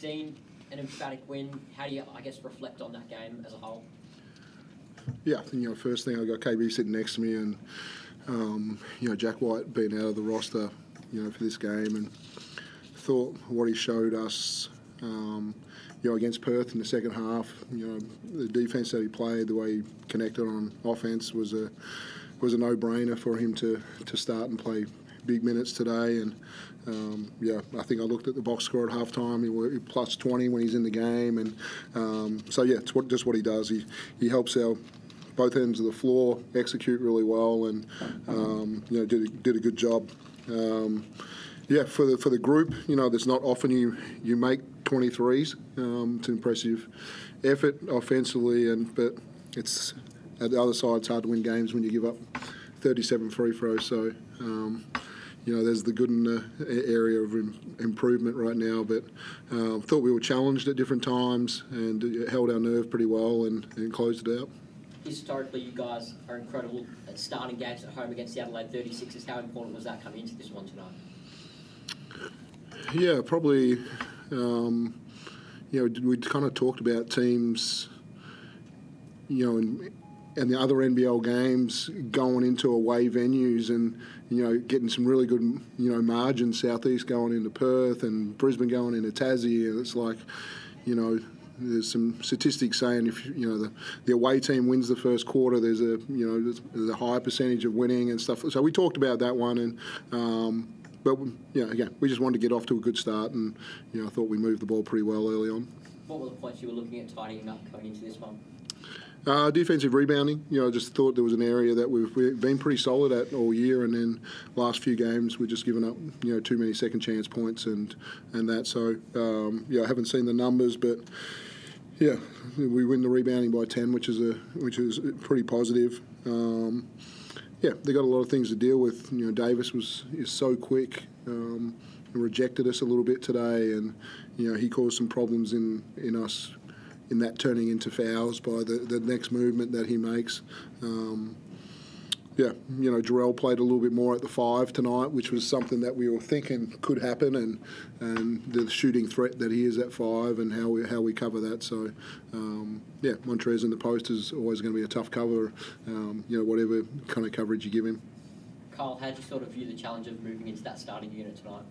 Dean, an emphatic win. How do you, I guess, reflect on that game as a whole? Yeah, I think, first thing I got KB sitting next to me and, Jack White being out of the roster, for this game, and thought what he showed us, against Perth in the second half, the defence that he played, the way he connected on offence was a no-brainer for him to start and play big minutes today. And I think I looked at the box score at halftime. He plus 20 when he's in the game, and it's just what he does. He helps our both ends of the floor execute really well, and did a good job. For the group, there's not often you make 23s. It's impressive effort offensively, but it's at the other side. It's hard to win games when you give up 37 free throws. So there's the good in the area of improvement right now. But thought we were challenged at different times and held our nerve pretty well and closed it out. Historically, you guys are incredible at starting games at home against the Adelaide 36ers. How important was that coming into this one tonight? Yeah, probably. We kind of talked about teams, and the other NBL games going into away venues and, getting some really good, margins. Southeast going into Perth and Brisbane going into Tassie, and it's like, there's some statistics saying if the away team wins the first quarter, there's a higher percentage of winning and stuff. So we talked about that one, and but again, we just wanted to get off to a good start, and I thought we moved the ball pretty well early on. What were the points you were looking at tidying up going into this one? Defensive rebounding. I just thought there was an area that we've been pretty solid at all year, and then last few games we've just given up too many second chance points and that. So I haven't seen the numbers, but we win the rebounding by 10, which is pretty positive. They got a lot of things to deal with. Davis is so quick. And rejected us a little bit today, and he caused some problems in us in that turning into fouls by the next movement that he makes. Jarrell played a little bit more at the 5 tonight, which was something that we were thinking could happen, and the shooting threat that he is at 5 and how we cover that. So, Montrez in the post is always going to be a tough cover, whatever kind of coverage you give him. Carl, how do you sort of view the challenge of moving into that starting unit tonight?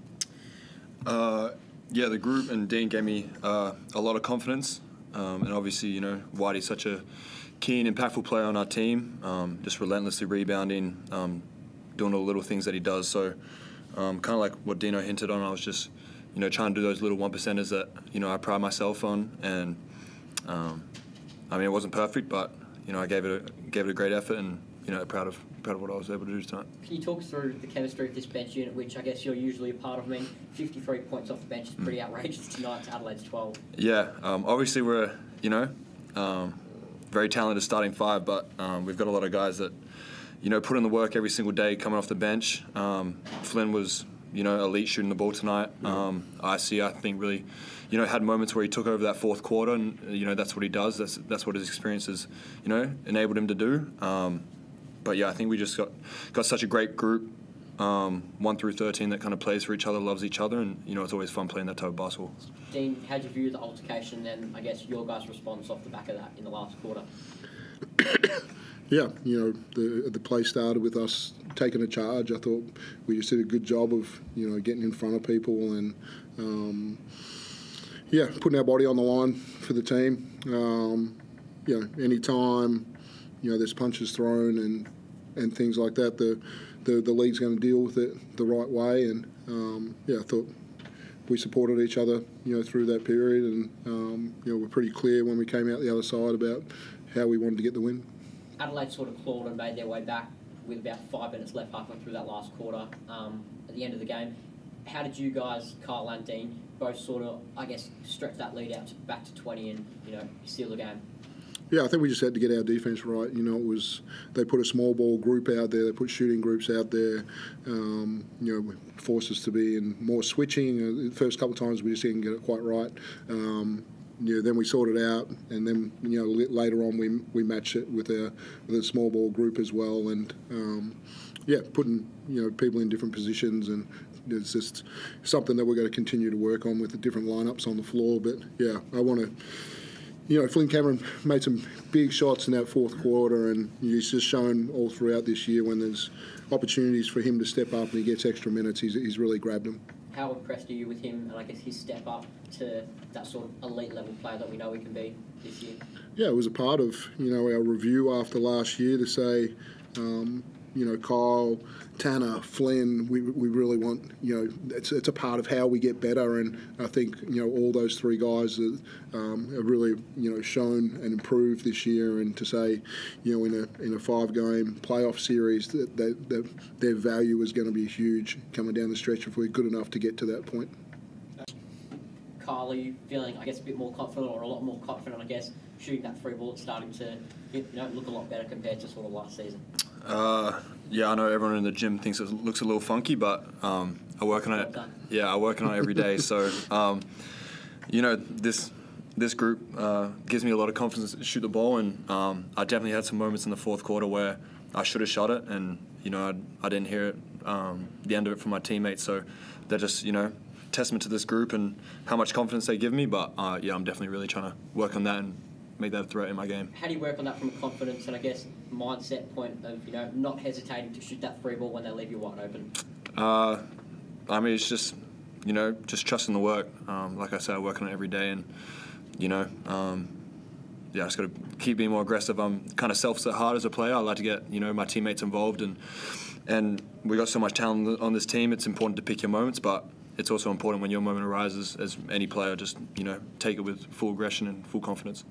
The group and Dean gave me a lot of confidence, and obviously, Whitey's such a keen, impactful player on our team, just relentlessly rebounding, doing all the little things that he does. So kind of like what Dino hinted on, I was just, trying to do those little 1%ers that, I pride myself on. And, it wasn't perfect, but, I gave it a great effort, and, proud of what I was able to do tonight. Can you talk through the chemistry of this bench unit, which I guess you're usually a part of? 53 points off the bench is pretty outrageous tonight to Adelaide's 12. Yeah, obviously we're, very talented starting 5, but we've got a lot of guys that, put in the work every single day coming off the bench. Flynn was, elite shooting the ball tonight. I think really, had moments where he took over that fourth quarter, and, that's what he does. That's what his experience has, enabled him to do. I think we just got such a great group, 1 through 13, that kind of plays for each other, loves each other, and, it's always fun playing that type of basketball. Dean, how do you view the altercation and, I guess, your guys' response off the back of that in the last quarter? The play started with us taking a charge. I thought we just did a good job of, getting in front of people and, putting our body on the line for the team. Any time, there's punches thrown and things like that, the league's going to deal with it the right way. And, I thought we supported each other, through that period. And, we're pretty clear when we came out the other side about how we wanted to get the win. Adelaide sort of clawed and made their way back with about 5 minutes left halfway through that last quarter at the end of the game. How did you guys, Kyle and Dean, both sort of, I guess, stretch that lead out back to 20 and, seal the game? Yeah, I think we just had to get our defence right. They put a small ball group out there, they put shooting groups out there, forced us to be in more switching. The first couple of times we just didn't get it quite right. Then we sorted out, and then later on we matched it with a small ball group as well, and putting people in different positions and it's just something that we're going to continue to work on with the different lineups on the floor. But yeah, I want to. Flynn Cameron made some big shots in that fourth quarter, and he's just shown all throughout this year when there's opportunities for him to step up and he gets extra minutes, he's really grabbed them. How impressed are you with him and I guess his step up to that sort of elite level player that we know he can be this year? Yeah, it was a part of our review after last year to say, Kyle, Tanner, Flynn, we really want, it's a part of how we get better, and I think, all those three guys have really, shown and improved this year, and to say, in a 5-game playoff series that their value is going to be huge coming down the stretch if we're good enough to get to that point. Kyle, are you feeling, I guess, a bit more confident or a lot more confident, I guess, shooting that free ball? It's starting to look a lot better compared to sort of last season. Yeah, I know everyone in the gym thinks it looks a little funky, but I work on it. Yeah, I work on it every day. So, this group gives me a lot of confidence to shoot the ball, and I definitely had some moments in the fourth quarter where I should have shot it, and I didn't hear it, the end of it from my teammates. So they're just testament to this group and how much confidence they give me. But yeah, I'm definitely really trying to work on that and make that a threat in my game. How do you work on that from a confidence and I guess mindset point of not hesitating to shoot that free ball when they leave you wide open? I mean, it's just just trusting the work. Like I said, I work on it every day, and yeah, I just got to keep being more aggressive. I'm kind of selfish at heart as a player. I like to get my teammates involved, and we got so much talent on this team. It's important to pick your moments, but it's also important when your moment arises as any player, just take it with full aggression and full confidence.